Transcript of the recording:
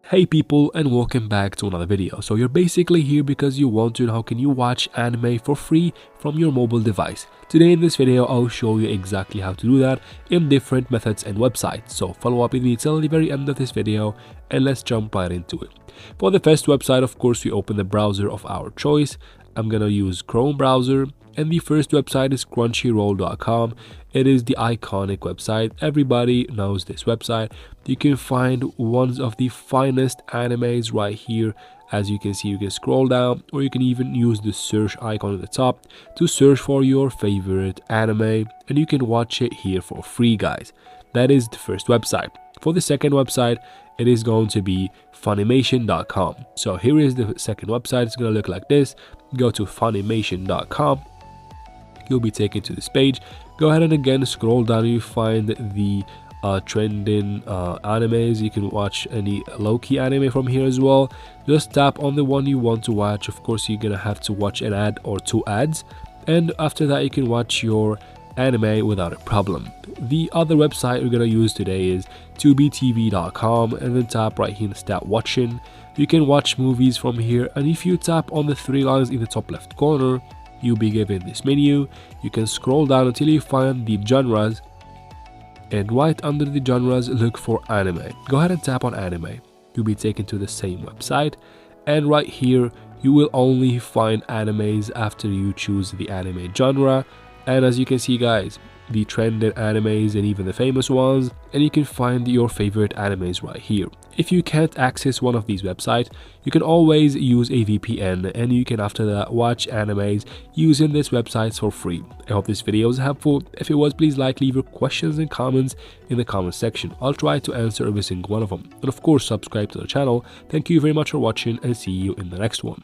Hey people, and welcome back to another video. So you're basically here because you want to know how can you watch anime for free from your mobile device. Today in this video I'll show you exactly how to do that in different methods and websites. So follow up with me till the very end of this video and let's jump right into it. For the first website, of course, we open the browser of our choice. I'm gonna use Chrome browser, and the first website is crunchyroll.com. It is the iconic website. Everybody knows this website. You can find one of the finest animes right here. As you can see, you can scroll down, or you can even use the search icon at the top to search for your favorite anime, and you can watch it here for free, guys. That is the first website. For the second website, it is going to be Funimation.com. So here is the second website. It's going to look like this. Go to Funimation.com. You'll be taken to this page. Go ahead and again scroll down. You find the trending animes. You can watch any low-key anime from here as well. Just tap on the one you want to watch. Of course, you're gonna have to watch an ad or two ads, and after that you can watch your anime without a problem. The other website we're gonna use today is tubetv.com, and then tap right here and start watching. You can watch movies from here, and if you tap on the three lines in the top left corner, you'll be given this menu. You can scroll down until you find the genres, and right under the genres look for anime. Go ahead and tap on anime. You'll be taken to the same website, and right here you will only find animes after you choose the anime genre. And as you can see, guys, the trended animes and even the famous ones, and you can find your favorite animes right here. If you can't access one of these websites, you can always use a VPN, and you can after that watch animes using this website for free. I hope this video was helpful. If it was, please leave your questions and comments in the comment section. I'll try to answer every single one of them, and of course subscribe to the channel. Thank you very much for watching, and see you in the next one.